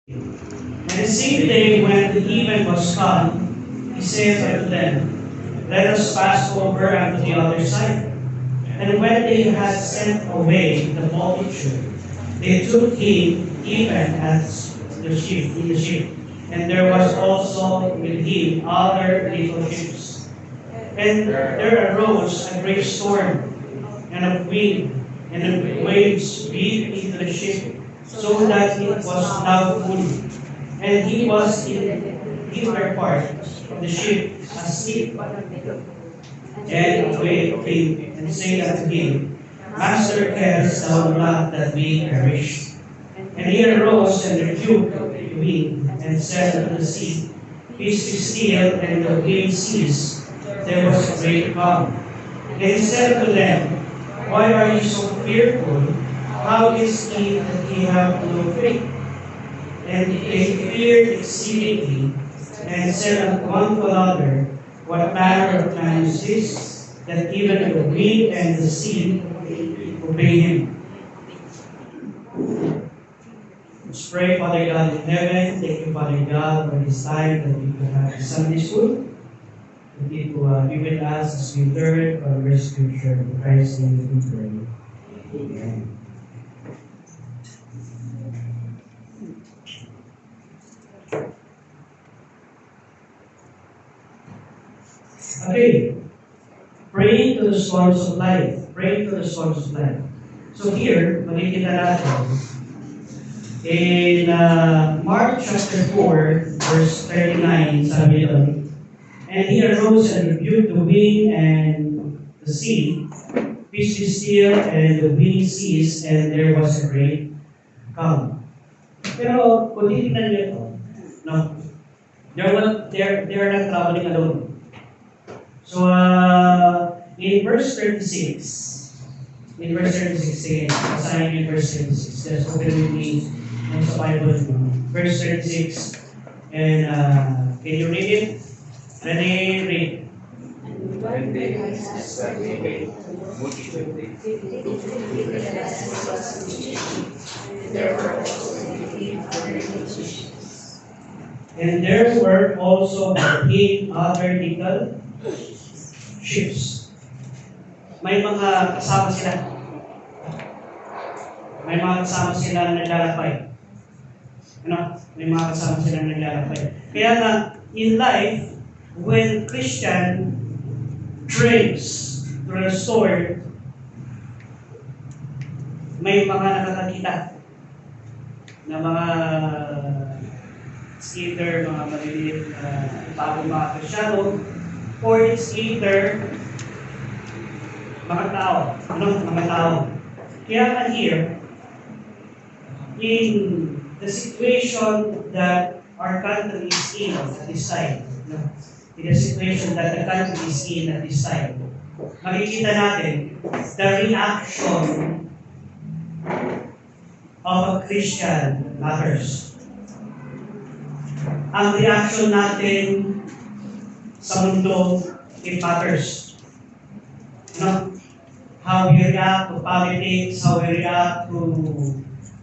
And the same day when the even was come, he saith unto them, Let us pass over unto the other side. And when they had sent away the multitude, they took him even as in the ship. And there was also with him other little ships. And there arose a great storm, and a wind, and the waves beat into the ship, so that it was now full. And he was in the inner part of the ship asleep. And a wave came and said unto him, Master, carest thou not that we perish? And he arose and rebuked the wind, and said unto the sea, Peace be still, and the wind ceased. There was a great calm. And he said unto them, Why are ye so fearful? How is it that ye have no faith? And they feared exceedingly, and said one to another, What manner of man is this, that even the wind and the sea obey him? Let's pray. Father God in heaven, thank you, Father God, for this time that we can have Sunday school. Thank you to be with us as we learn from your scripture. In Christ's name we pray. Amen. Okay. Praying to the storms of life. Praying to the storms of life. So here, makikita natin, in Mark chapter 4, verse 39, sabi doon, And he arose and rebuked the wind and the sea. Peace be still, and the wind ceased, and there was a great calm. Pero kung titignan niyo ito, no, they're not traveling alone. So, in verse 36, again, basahin niyo in verse 36. Let's open with me sa Bible. Verse 36, and can you read it? Ready, read. When they had separated, multitude there were also And there were also 8 other little ships. May mga kasama sila. May mga kasama sila na naglalakbay. Ano? May mga kasama sila na naglalakbay. Kaya nga, in life, when Christian trains through the storm, may mga nakakakita na mga either mga maliliit na bagong mga Kristyano, or it's either mga tao. Ano? Mga tao. Kaya nga here, in the situation that our country is in at this time, in the situation that the country is in at this time, makikita natin the reaction of a Christian matters. Ang reaction natin sa mundo, it matters. How we react to politics, how we react to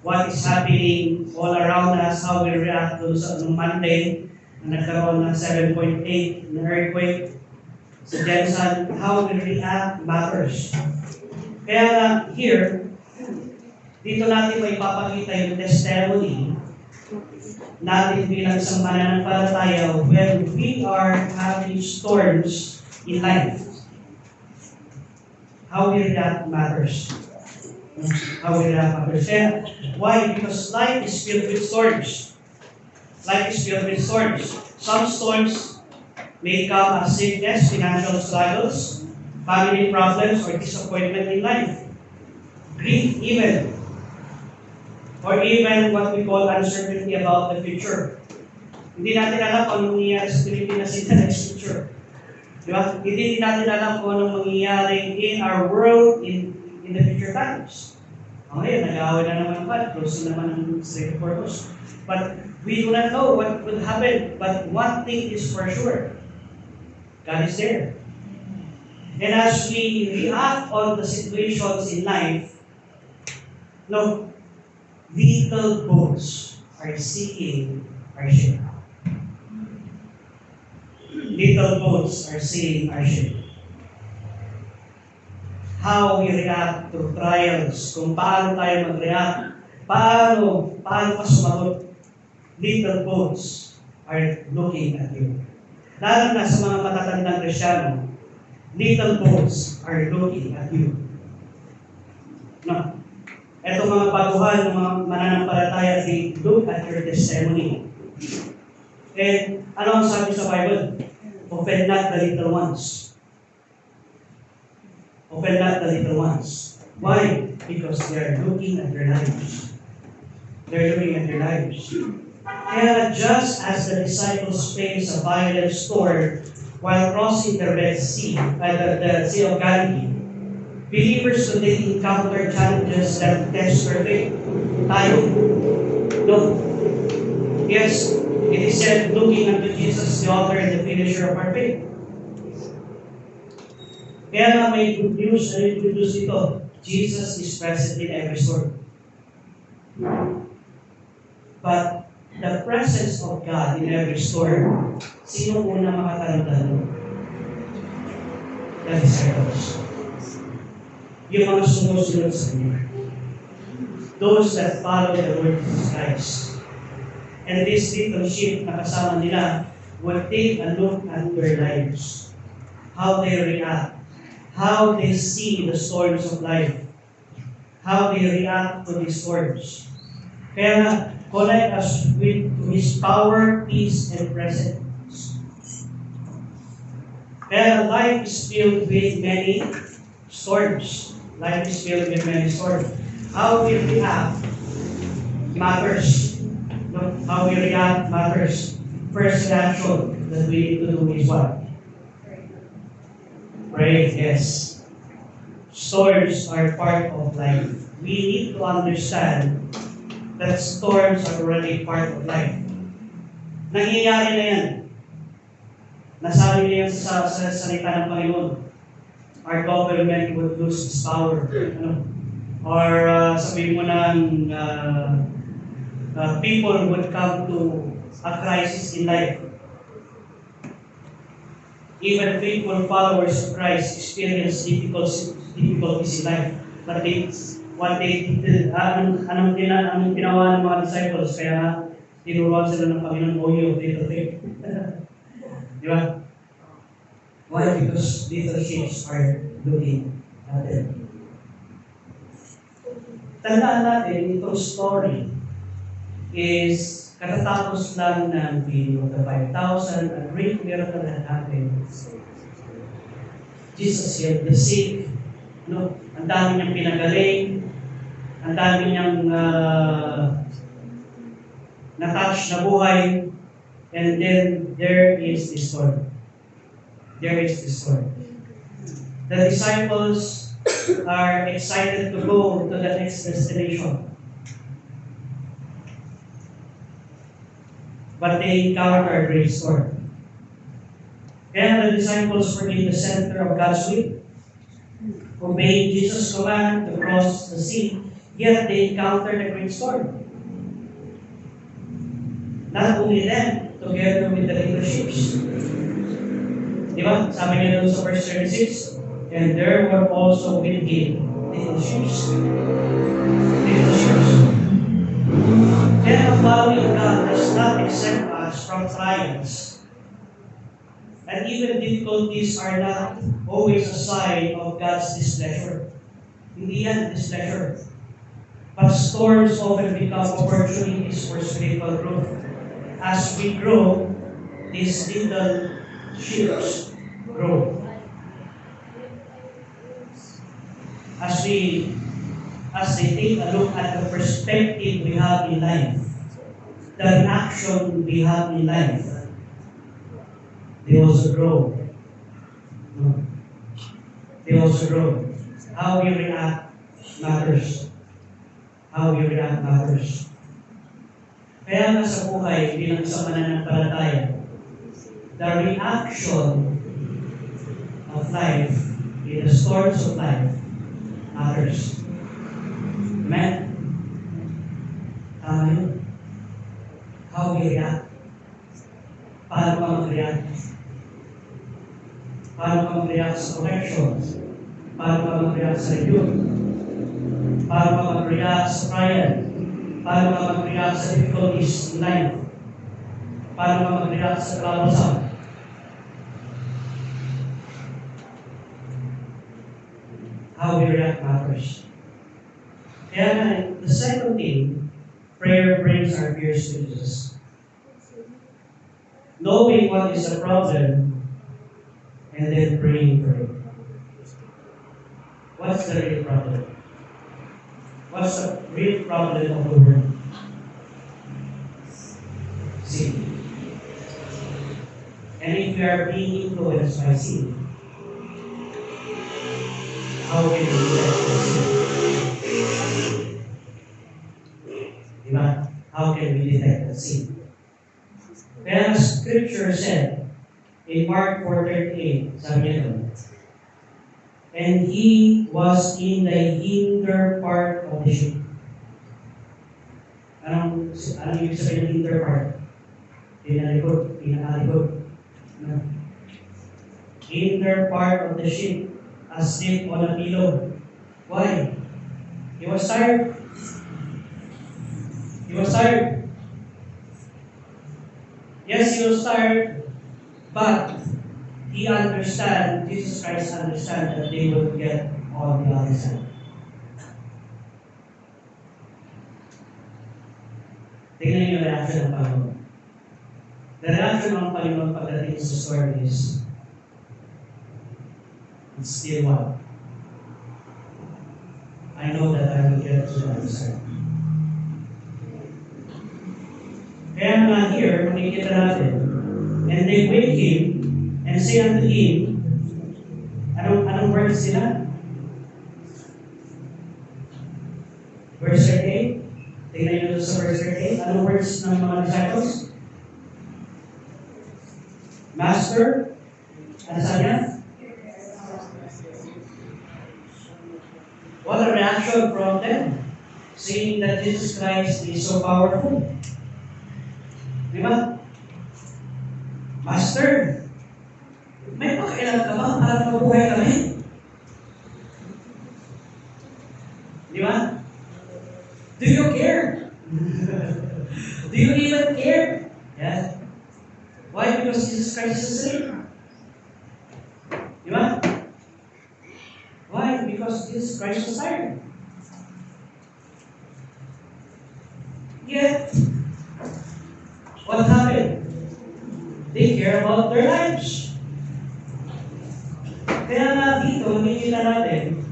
what is happening all around us, how we react to sa Monday, na nagkaroon ng 7.8 na earthquake sa Jensen, how we react matters. Kaya here, dito natin may papakita yung testimony natin bilang isang mananampalataya when we are having storms in life. How we react matters. How we react matters. And why? Because life is filled with storms. Life is filled with storms. Some storms may come as sickness, financial struggles, family problems, or disappointment in life. Grief even. Or even what we call uncertainty about the future. Hindi natin alam kung anong mangyayari sa Pilipinas in the next future. Di ba? Hindi natin alam kung anong mangyayari in our world in the future times. Ngayon, nag-aaway na naman pa, close na naman ang straight purpose. But we do not know what will happen. But one thing is for sure. God is there. And as we react on the situations in life, no, little boats are seeking our ship. Little boats are seeing our ship. How we react to trials, kung paano tayo mag-react, paano ka sumagot. Little boats are looking at you. Lalo na sa mga matatandang Kristyano, little boats are looking at you. No. Ito mga baguhan, mga mananampalataya, they look at your testimony. And ano ang sabi sa Bible? Offend not the little ones. Offend not the little ones. Why? Because they are looking at your lives. They're looking at your lives. Kaya just as the disciples faced a violent storm while crossing the Red Sea, the Sea of Galilee, believers today encounter challenges that test their faith. Tayo, no. Yes, it is said, looking unto Jesus, the author and the finisher of our faith. Kaya nga may good news na introduce ito. Jesus is present in every storm. But the presence of God in every storm, sino una makakaramdam? The disciples. Yung mga sumusunod sa Kanya. Those that follow the Lord Jesus Christ. And this little sheep na kasama nila will take a look at their lives. How they react. How they see the storms of life. How they react to these storms. Kaya connect us with His power, peace, and presence. Kaya life is filled with many storms. Life is filled with many storms. How we react matters. How we react matters. First action that we need to do is what? Pray, yes. Storms are part of life. We need to understand that storms are already part of life. Nangyayari na yan. Nasabi niya sa salita ng Panginoon. Our government would lose its power. Or sabihin mo ng people would come to a crisis in life. Even faithful followers of Christ experience difficulties in life. But what they did, anong ginawa ng mga disciples, kaya tinuruan sila ng Panginoon, O you of little faith. Di ba? Why? Because little sheep are looking at them. Tandaan natin, itong story is katatapos lang ng feeding of the 5,000, a great miracle that happened. Jesus healed the sick, no? Ang dami niyang pinagaling, ang dami niyang na-touch na buhay, and then there is the storm. There is the storm. The disciples are excited to go to the next destination. But they encounter a great storm. Kaya the disciples were in the center of God's will, obeying Jesus' command to cross the sea, yet they encountered a great storm. Not only them, together with the little ships. Di ba? Sabi niya doon sa verse 36, and there were also with him little ships. Little ships. Kaya ang following God does not exempt us from trials. And even difficulties are not always a sign of God's displeasure. Hindi yan displeasure. But storms often become opportunities for spiritual growth. As we grow, these little ships grow. As they take a look at the perspective we have in life, the reaction we have in life, they also grow. They also grow. How we react matters. How we react matters. Kaya nga sa buhay, bilang isang mananampalataya, the reaction of life in the storms of life matters. Amen? Tama yun. How we react. Paano ka mag-react? Paano ka mag-react sa correction? Paano ka mag-react sa rebuke? Paano ka mag-react sa trial? Paano ka mag-react sa difficulties in life? Paano ka mag-react sa troublesome? How we react matters. Kaya nga, the second thing, prayer brings our fears to Jesus. Knowing what is the problem, and then praying for it. What's the real problem? What's the real problem of the world? Sin. And if we are being influenced by sin, how can we detect the sin? Diba? How can we detect the sin? Kaya Scripture said in Mark 4:38, sabi niya doon, and he was in the hinder part of the ship. Anong ibig sabihin ng hinder part? Pinalikod, pinakalikod. Hinder part of the ship, asleep on a pillow. Why? He was tired. He was tired. Yes, he was tired, but Jesus Christ understand that they would get on the other side. Tingnan niyo yung reaction ng Panginoon. The reaction ng Panginoon pagdating sa storm is, it's still what? I know that I will get to the other side. Kaya nga here, makikita natin, and they wake him, and say unto him, anong words sila? Verse 38. Tingnan nyo sa verse 38. Anong words ng mga disciples? Master, ano sabi niya? What a reaction from them, seeing that Jesus Christ is so powerful. Di ba? Master, may pakailan ka ba para mabuhay kami? Di ba? Do you care? Do you even care? Yeah. Why? Because Jesus Christ is the Savior. Di ba? Why? Because Jesus Christ was tired. Yet, what happened? They care about their lives. Kaya nga dito, nakikita natin,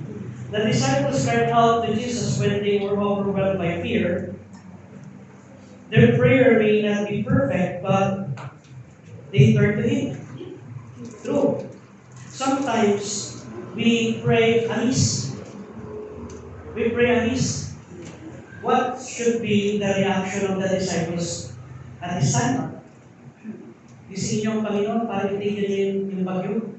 the disciples cried out to Jesus when they were overwhelmed by fear. Their prayer may not be perfect, but they turn to Him. True. Sometimes, we pray amiss. We pray amiss. What should be the reaction of the disciples at this time? Isingin niyo ang Panginoon para itigil yung bagyo.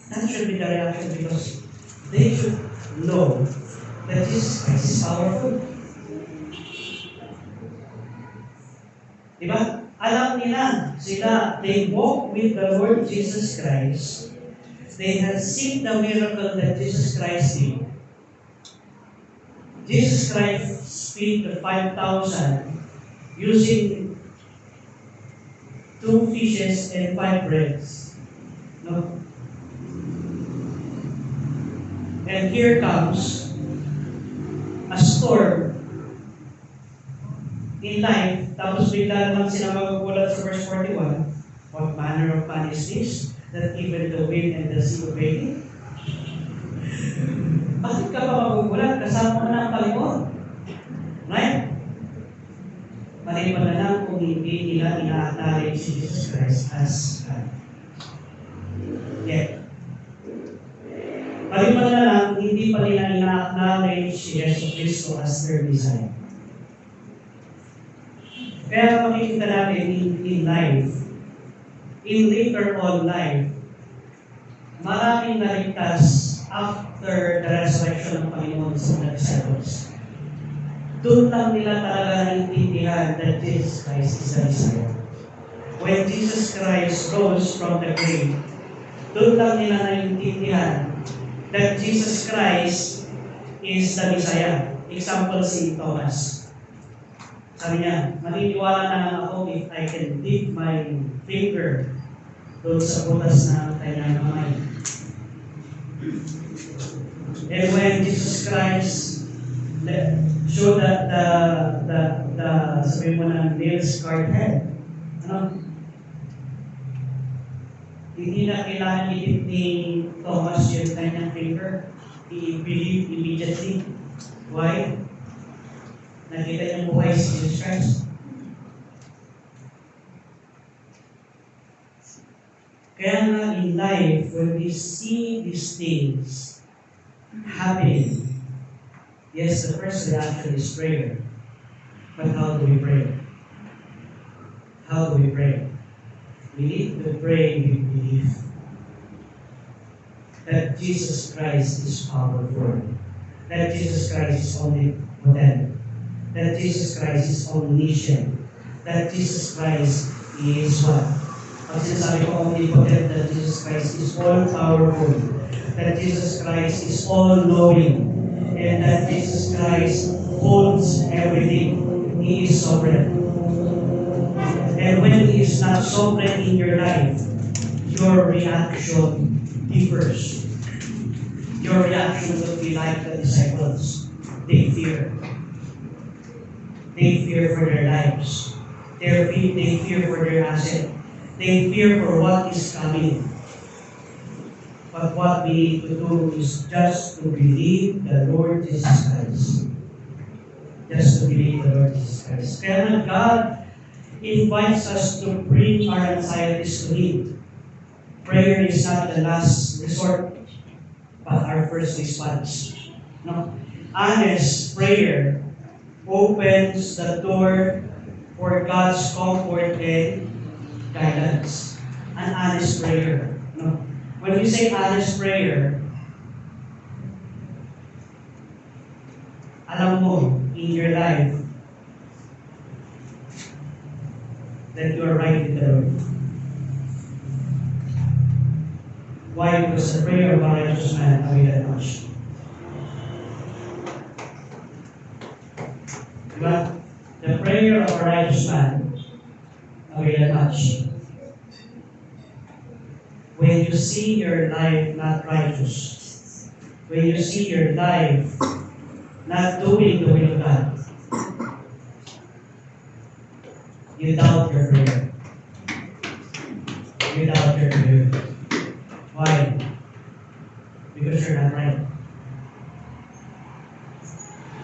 That should be the reaction because they should know that Jesus Christ is powerful. Diba? Alam nila sila, they walk with the Lord Jesus Christ. They had seen the miracle that Jesus Christ did. Jesus Christ feed the 5,000 using 2 fishes and 5 breads. No? And here comes a storm in life, tapos bigla naman sila magugulat sa verse 41, what manner of man is this, that even the wind and the sea obey him? Bakit ka pa magugulat? Kasama mo na ang Panginoon. Right? Maliban na lang kung hindi nila ina-acknowledge si Jesus Christ as God. Yet, maliban na lang, hindi pa nila ina-acknowledge si Jesus Cristo as their Messiah. Kaya makikita natin in life, in later on life, maraming naligtas after the resurrection ng Panginoon sa mga disciples. doon lang nila talaga naintindihan that Jesus Christ is the Messiah. When Jesus Christ rose from the grave, doon lang nila naintindihan that Jesus Christ is the Messiah. Example, si Thomas. Sabi niya, maniniwala na lang ako if I can dip my finger doon sa butas ng kanyang kamay. And when Jesus Christ showed that sabi mo na nail-scarred head, hindi na kailangan i-dip ni Thomas yung kanyang finger. He believed immediately. Why? Nakita niya buhay si Jesus Christ. Kaya nga in life, when we see these things happening, yes, the first reaction is prayer. But how do we pray? How do we pray? We need to pray with belief that Jesus Christ is powerful, that Jesus Christ is omnipotent, that Jesus Christ is omniscient, that Jesus Christ is what? Pag sinasabi ko omnipotent, that Jesus Christ is all-powerful, that Jesus Christ is all-knowing, and that Jesus Christ holds everything. He is sovereign. And when He is not sovereign in your life, your reaction differs. Your reaction would be like the disciples. They fear. They fear for their lives. They fear for their asset. They fear for what is coming. But what we need to do is just to believe the Lord Jesus Christ. Just to believe the Lord Jesus Christ. Kaya God invites us to bring our anxieties to Him. Prayer is not the last resort, but our first response. No? Honest prayer opens the door for God's comfort and guidance. An honest prayer. No? When we say honest prayer, alam mo in your life that you are right with the Lord. Why? Because the prayer of a righteous man availeth much. Diba? The prayer of a righteous man availeth much. When you see your life not righteous, when you see your life not doing the will of God, you doubt your prayer. You doubt your prayer. Why? Because you're not right.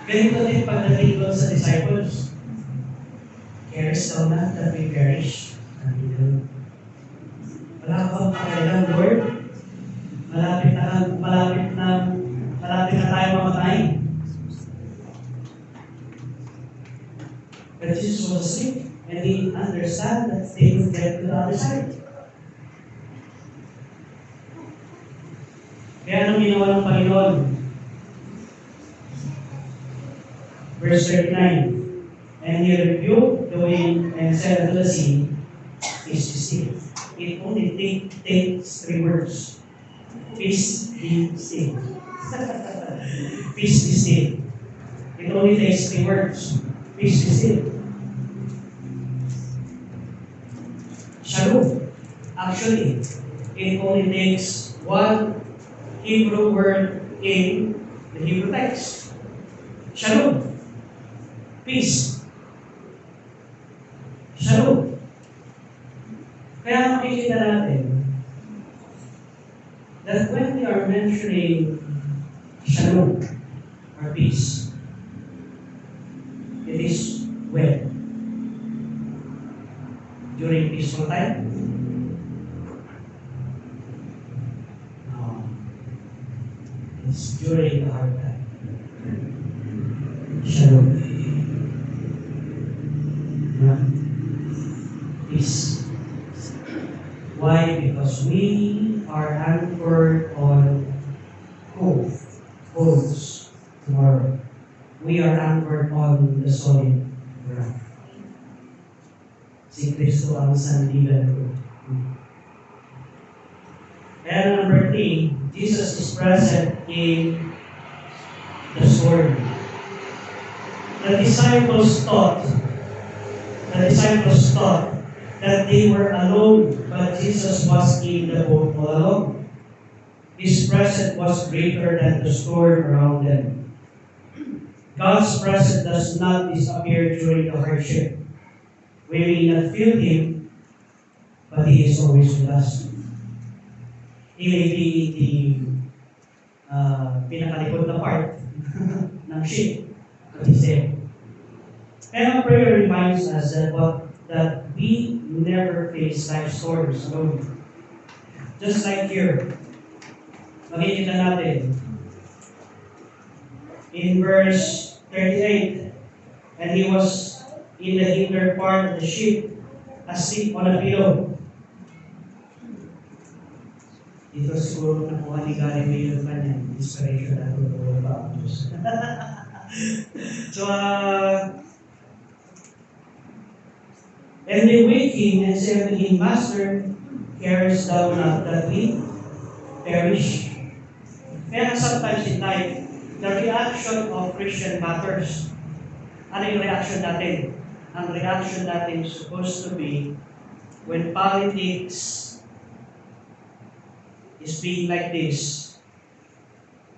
Ganito din pagdating doon sa disciples. Carest thou not that we perish? Wala ka bang pakialam, Lord? Malapit na tayo mamatay. But Jesus was asleep, and He understand that they would get to the other side. Kaya anong ginawa ng Panginoon? Verse 39, and He rebuked the wind and said unto the sea, Peace be still. It only takes 3 words. Peace be still. Peace be still. It only takes 3 words. Peace be still. Shalom. Actually, it only takes 1 Hebrew word in the Hebrew text. Shalom. Peace. Shalom. Kaya makikita natin that when we are mentioning shalom or peace, it is when? During peaceful time? No. It's during the hard time. Shalom. Peace. Why? Because we are anchored on hope, hopes tomorrow. We are anchored on on the solid ground. Si Kristo ang sandigan ko. And number 3, Jesus is present in the storm. The disciples thought that they were alone, but Jesus was in the boat all alone. His presence was greater than the storm around them. God's presence does not disappear during the hardship. We may not feel Him, but He is always with us. He may be the pinakalikod na part ng ship, but He's there. And our prayer reminds us that we never face life storms alone. Just like here, makikita natin in verse 38, and he was in the inner part of the ship, asleep on a pillow. Ito siguro nakuha ni Galileo yung kanyang inspiration na tutulong pa ang Diyos. So, and they wake him and say to him, Master, carest thou not that we perish? Kaya sometimes in life, the reaction of Christian matters. Ano yung reaction natin? Ang reaction natin is supposed to be when politics is being like this,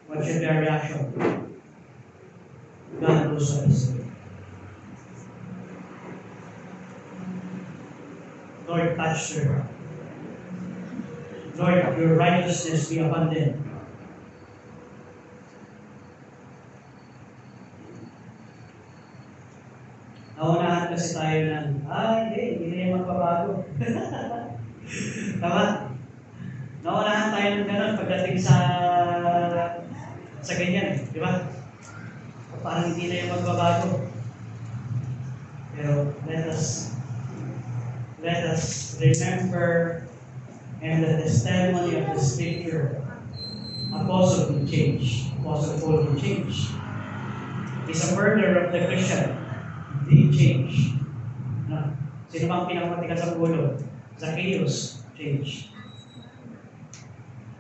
what should be our reaction? God knows what is it. Lord, touch her. Lord, your righteousness be upon them. Naunahan kasi tayo ng, hindi na yung magbabago. Tama? Naunahan tayo ng gano'n pagdating sa ganyan, di ba? Parang hindi na yung magbabago. Pero let us remember and the testimony of the Scripture. Apostle will change. Apostle Paul will change. He's a murderer of the Christian. He change. No? Sino bang pinakamatikaw sa ulo? Zacchaeus, change.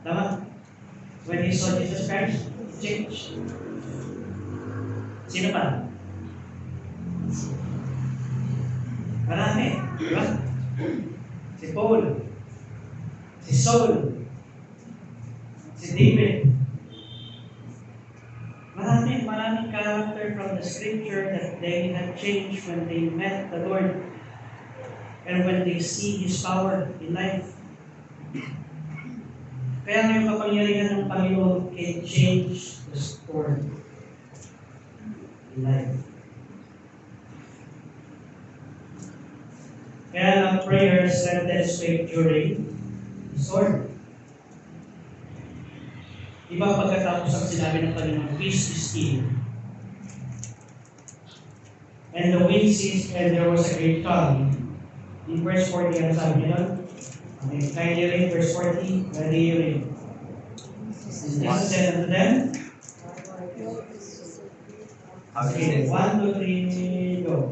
Tama? When he saw Jesus Christ, change. Sino pa? Marami. Di ba? Si Paul, si Saul, si David. Maraming character from the Scripture that they had changed when they met the Lord and when they see His power in life. Kaya ngayong kapangyarihan ng Panginoon can change the story in life. Kaya ang prayer strengthens faith during the storm. Diba pagkatapos ang sinabi ng Panginoon, peace be still. And the wind ceased and there was a great calm. In verse 40, ang sabi niya, okay, kindly read verse 40, ready you read. And Jesus said unto them, okay, 1, 2, 3, go.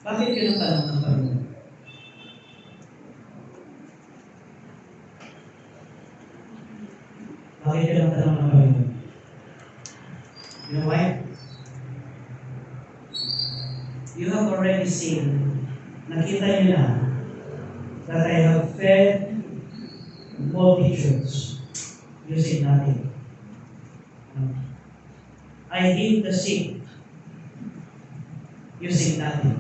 Bakit pinatanong ng Panginoon? Bakit pinatanong ng Panginoon? You know why? You have already seen, nakita niyo na, that I have fed multitudes using nothing. I healed the sick using nothing.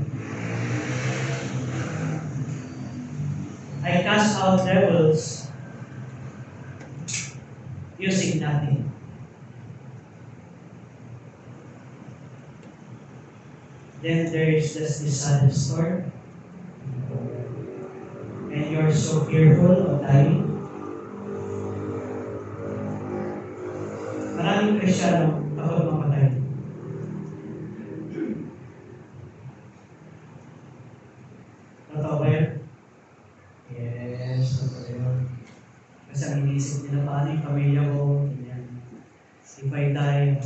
I cast out devils using nothing. Then there is just this sudden storm, and you're so fearful of dying. Maraming Kristiyano takot mamatay. Totoo ba yun? Yes, totoo yun. If I die,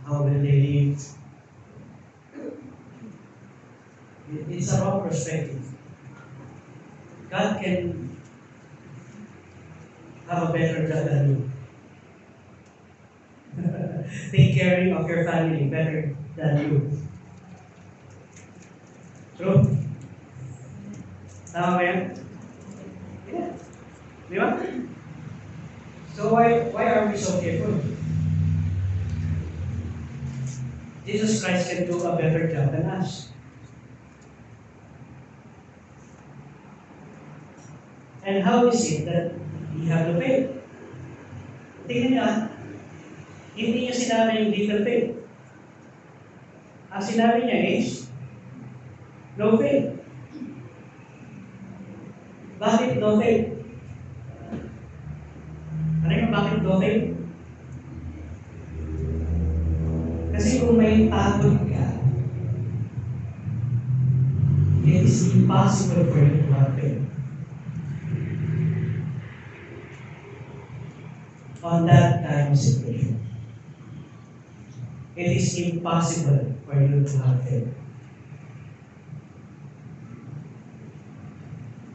how will they live? It's a wrong perspective. God can have a better job than you. Take care of your family better than you. True? Tama ba yan? Yeah. Di ba? So why are we so careful? Jesus Christ can do a better job than us. And how is it that we have the faith? Tingnan niya, hindi niya sinabi yung little faith. Ang sinabi niya is, no faith. Bakit no faith? Ano yung bakit no faith? Kasi kung may takot ka, it is impossible for you to have faith. On that kind of situation, it is impossible for you to have faith.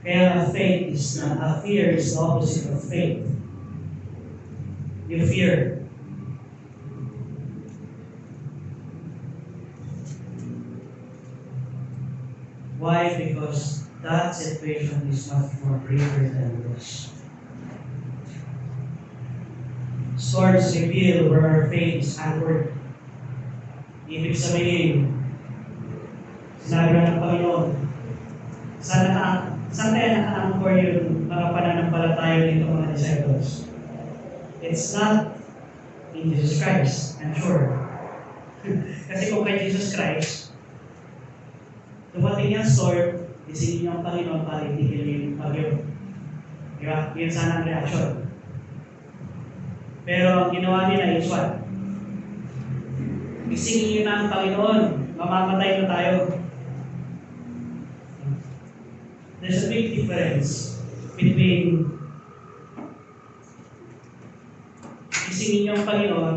Kaya faith is not, a fear is the opposite of faith. You fear. Why? Because that situation is much more greater than this. Swords reveal where our faith is anchored. Ibig sabihin, sinabi na ng Panginoon, saan kaya naka-anchor yung mga pananampalataya nito mga disciples? It's not in Jesus Christ, I'm sure. Kasi kung kay Jesus Christ, dumating yung sword, isingin niyo ang Panginoon para itigil yung bagyo. Diba? Yun sana ang reaksyon. Pero ang ginawa nila is what? Isingin na ang Panginoon, mamamatay na tayo. There's a big difference between isingin niyo ang Panginoon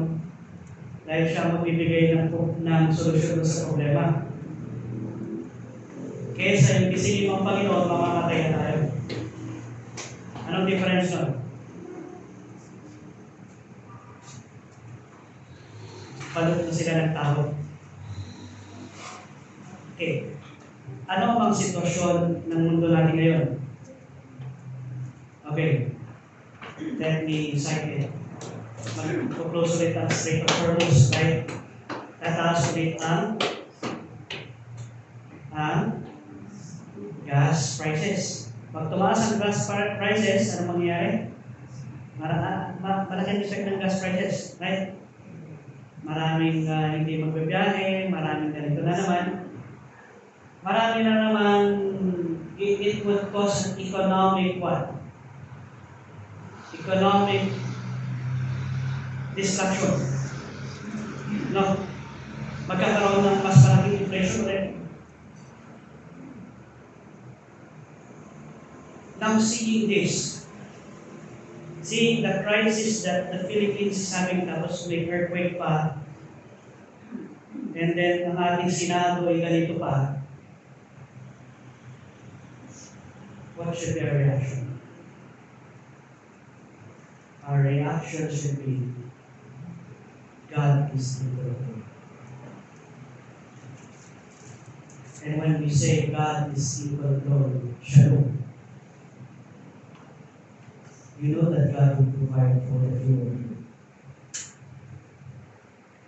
dahil siya magbibigay ng solusyon sa problema. Kesa yung isingin mo ang Panginoon, mamamatay na tayo. Anong difference nun? Palot na sila ng tao. Okay. Ano ang sitwasyon ng mundo natin ngayon? Okay. Let me cite it. Mag-close ulit ang rate of Hormuz, right? Tataas ulit ang gas prices. Pag tumaas ang gas prices, ano mangyayari? Malaking effect ng gas prices, right? Maraming hindi magbibiyahe, maraming ganito na naman. Marami na naman, it would cause an economic what? Economic destruction. No? Magkakaroon ng mas malaking inflation ulit. Now seeing this, seeing the crisis that the Philippines is having, tapos may earthquake pa, and then ang ating Senado ay ganito pa, what should be our reaction? Our reaction should be, God is in control. And when we say God is in control, shalom. You know that God will provide for everyone.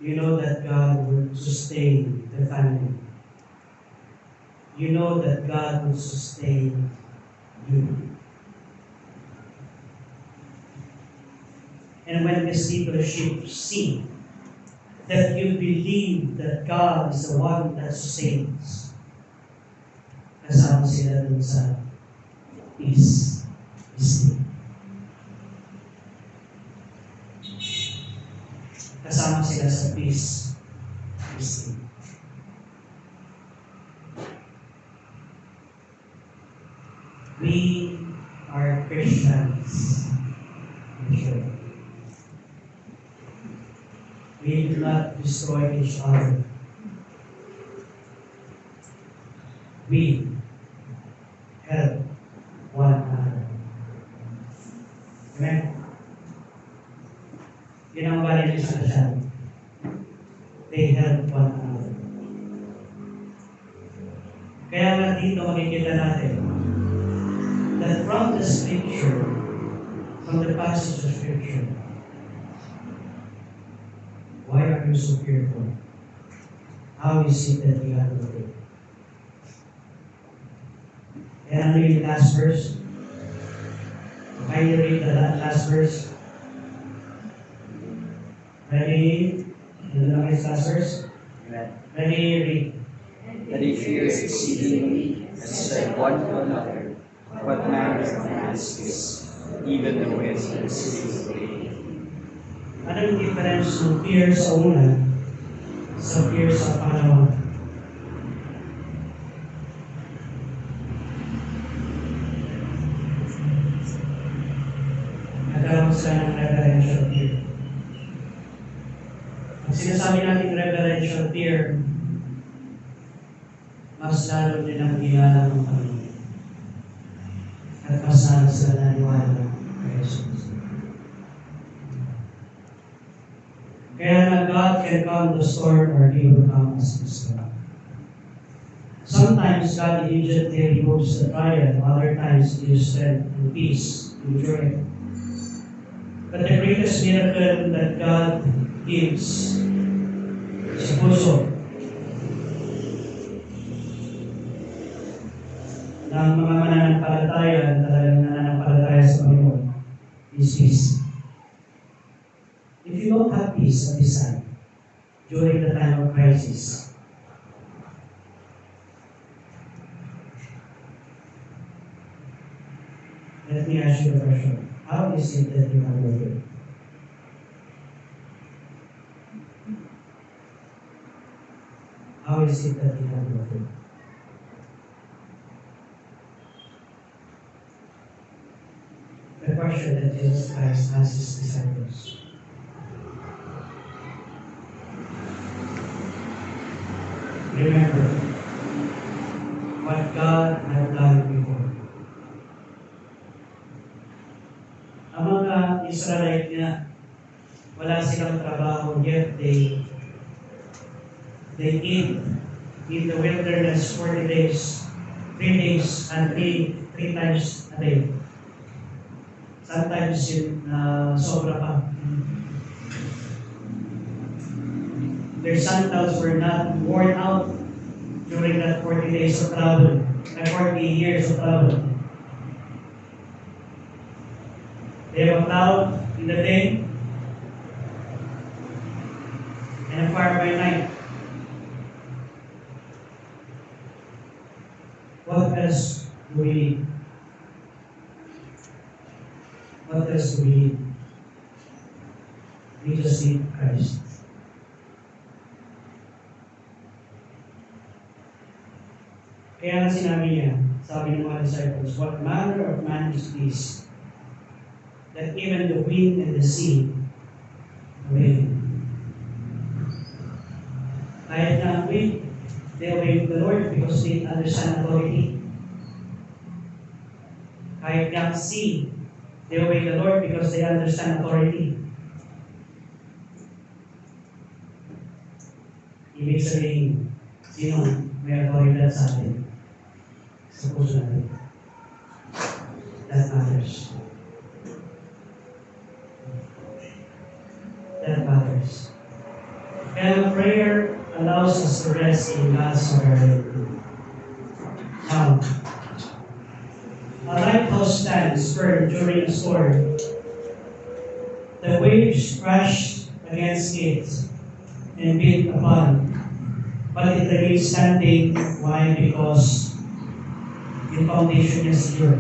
You know that God will sustain the family. You know that God will sustain you. And when this leadership see that you believe that God is the one that sustains, kasama sila dun sa peace. Kasama sila sa peace. We are Christians. we do not destroy each other. We help one another. Amen? Yun ang values sa kasal. They help one another. Kaya nga dito makikita natin that from the scripture, from the passage of scripture, why are you so fearful? How is it that you have to do? And I'll read the last verse. Can you read the last verse? Ready? The last verse? Ready? Read. That they fear exceedingly, and said one to another, what manner of man is this? Even the wind and the sea obey. Anong difference ng fear sa una sa fear sa pangalawa? Nagkaroon sila ng reverential fear. Pag sinasabi natin reverential fear, mas lalo nilang kilala ng Panginoon. At mas lalo sila naniwala kay Jesus. Kaya na God can calm the storm or He will calm us the storm. Sometimes God immediately removes the trial, other times He gives strength and peace to endure it. But the greatest miracle that God gives sa puso ng mga mananampalataya na talagang nananampalataya sa Panginoon is peace. If you don't have peace at this time, during the time of crisis, let me ask you a question. How is it that you have no faith? How is it that you have no faith? The question that Jesus Christ asked His disciples. Remember what God had done before. Ang mga Israelite nga, wala silang trabaho, yet they eat in the wilderness 40 days, 3 days, and three times a day. Sometimes sobra pa. Their sandals were not worn out during that 40 days of travel, 40 years of travel. They have a cloud in the day and a fire by night. What else do we need? What else do we need? We just need Christ. Kaya nga sinabi niya, sabi ng mga disciples, what manner of man is this, that even the wind and the sea obey him? Kahit na ang wind, they obey the Lord because they understand authority. Kahit na ang sea, they obey the Lord because they understand authority. Ibig sabihin, sino may authority sa atin? Sa puso natin. That matters. That matters. And prayer allows us to rest in God's sovereignty. Now, a lighthouse stands firm during a storm. The waves crash against it and beat upon, but it remains standing. Why? Because the foundation is secure.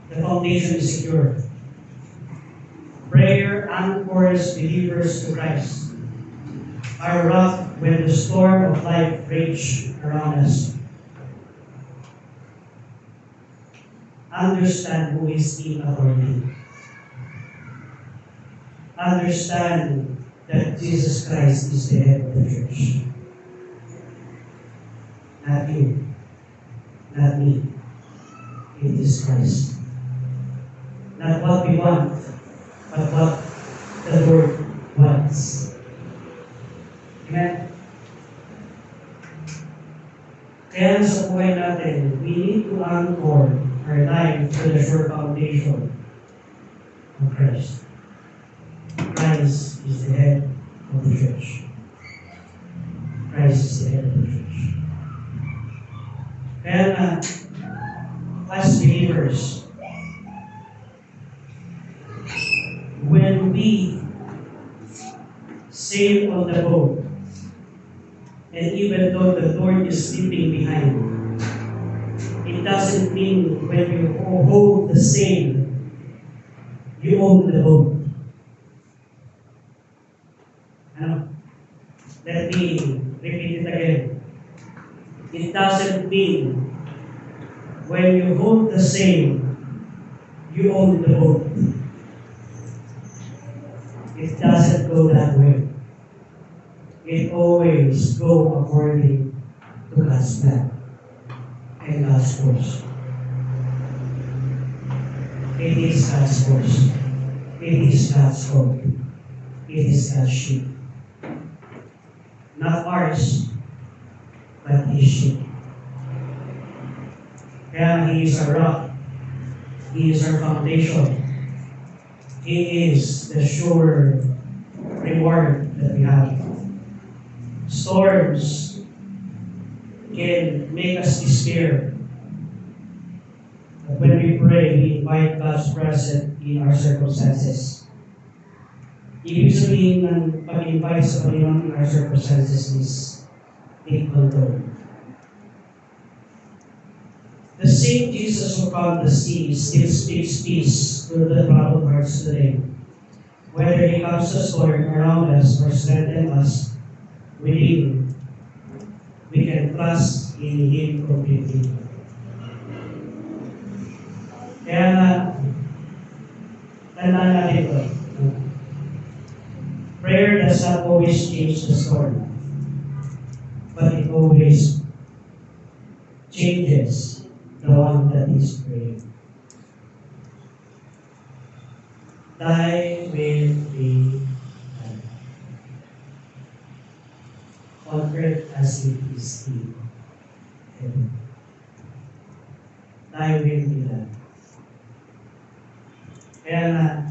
The foundation is secure. Prayer anchors believers to Christ. Our rock when the storm of life rages around us. Understand who is in authority. understand that Jesus Christ is the head of the church. Not you, not me. It is Christ. Not what we want, but what the Lord wants. Amen? Kaya sa buhay natin, we need to anchor our life to the sure foundation of Christ. Christ is the head of the church. Christ is the head of the church. Kaya nga, as believers, when we sail on the boat, and even though the Lord is sleeping behind, it doesn't mean when you hold the sail, you own the boat. Let me repeat it again. It doesn't mean when you hold the sail, you own the boat. It doesn't go that way. It always go according to God's plan and God's course. It is God's course. It is God's hope. It is God's ship. Not ours, but His ship. Kaya He is our rock. He is our foundation. He is the sure reward that we have. Storms can make us despair. But when we pray, we invite God's presence in our circumstances. Ibig sabihin ng pag-invite sa Panginoon in our circumstances is take control. The same Jesus who calmed the sea still speaks peace to the troubled hearts today. Whether He comes to storm around us or strengthen us within, we can trust in Him completely. Kaya nga, tandaan natin ito. Prayer does not always change the storm, but it always changes the one that is praying. Thy will be done, on earth as it is in heaven. Thy will be done. Kaya nga,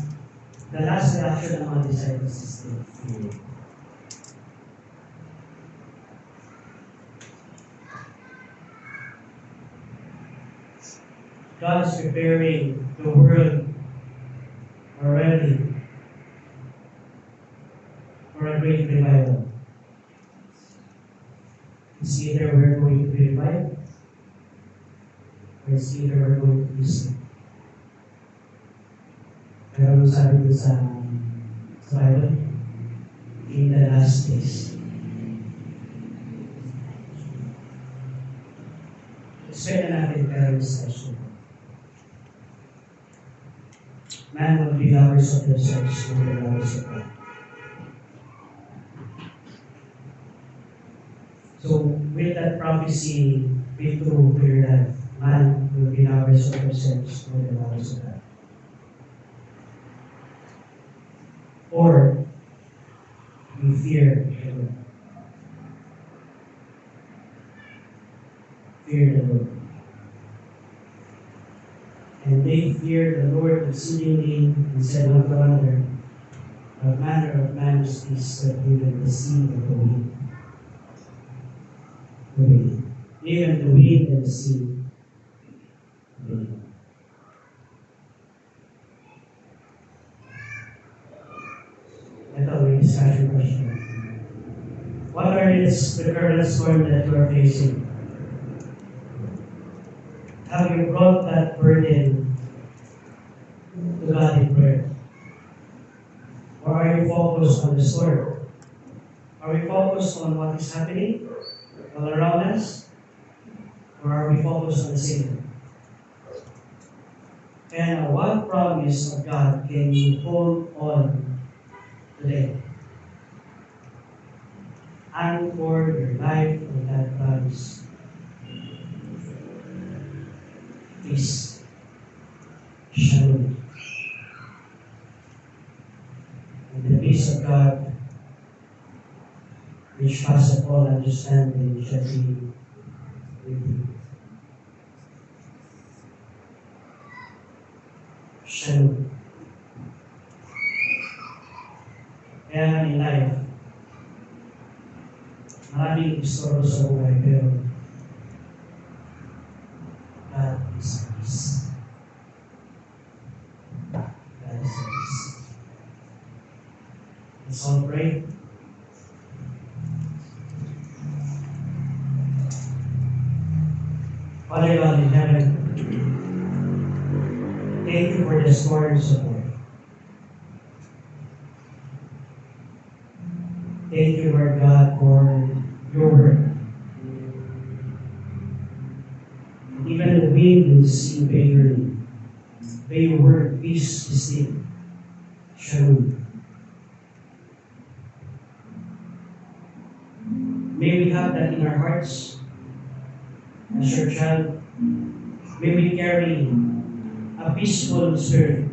the last reaction ng mga disciples is still fear. God is preparing the world already for a great revival. It's either we're going to be revived, or it's either we're going to be saved. Pero ano sabi ko sa Bible? In the last days. Expect na natin pero discussion. Man will be lovers of themselves and the lovers of God. So, with that prophecy, be true to your life. Man will be lovers of themselves and the lovers of God. Or you fear the Lord. Fear the Lord. And they feared the Lord exceedingly and said one to another, what manner of man is this that even the sea and the wind? Even the wind and the sea obey. Ito, may discussion question. What are the current storm that you are facing? Have you brought that burden to God in prayer? Or are you focused on the storm? Are we focused on what is happening all around us? Or are we focused on the Savior? And what promise of God can you hold on today. Anchor your life on that promise. Peace. Shalom. And the peace of God, which passeth all understanding, shall be with you. Shalom. Kaya in life, maraming istoro sa buhay, pero God is peace. God is peace. Let's all pray. Father God in heaven, thank you for this word of support. Thank you, Lord God, for your word. Even the wind and the sea obey your word, peace is still. Shalom. May we have that in our hearts as your child. May we carry a peaceful spirit.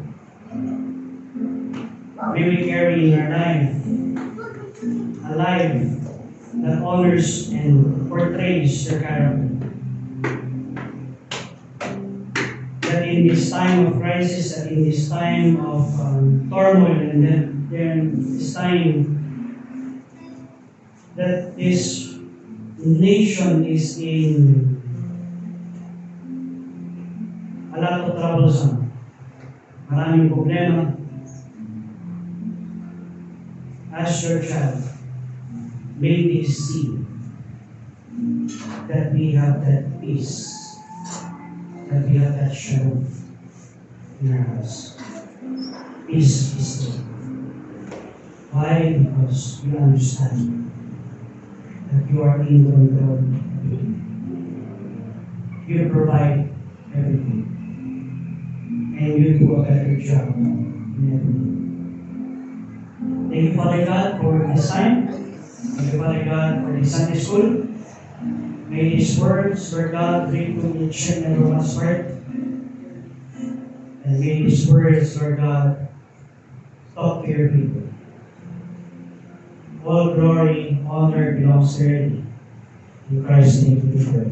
May we carry in our life a life that honors and portrays your character. That in this time of crisis, that in this time of turmoil, and then this time that this nation is in a lot of troublesome, maraming problema, as your child, may we see that we have that peace, that we have that shalom in our house. Peace is there. Why? Because you understand that you are in control. You provide everything. And you do a better job in everything. Thank you, Father God, for this time. Thank you, Father God, for this Sunday school. May these words, Lord God, bring to each and everyone's heart. And may these words, Lord God, talk to your people. All glory, honor belongs to you. In Christ's name we pray.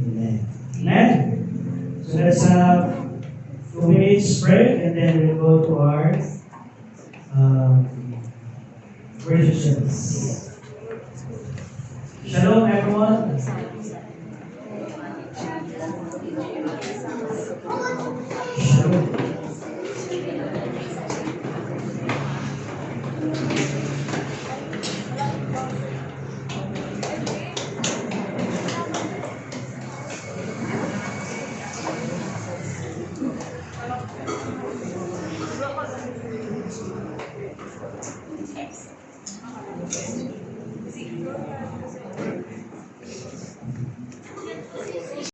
Amen. Amen. So let's have 2 minutes break, and then we'll go to our worship service. Shalom, everyone. Shalom.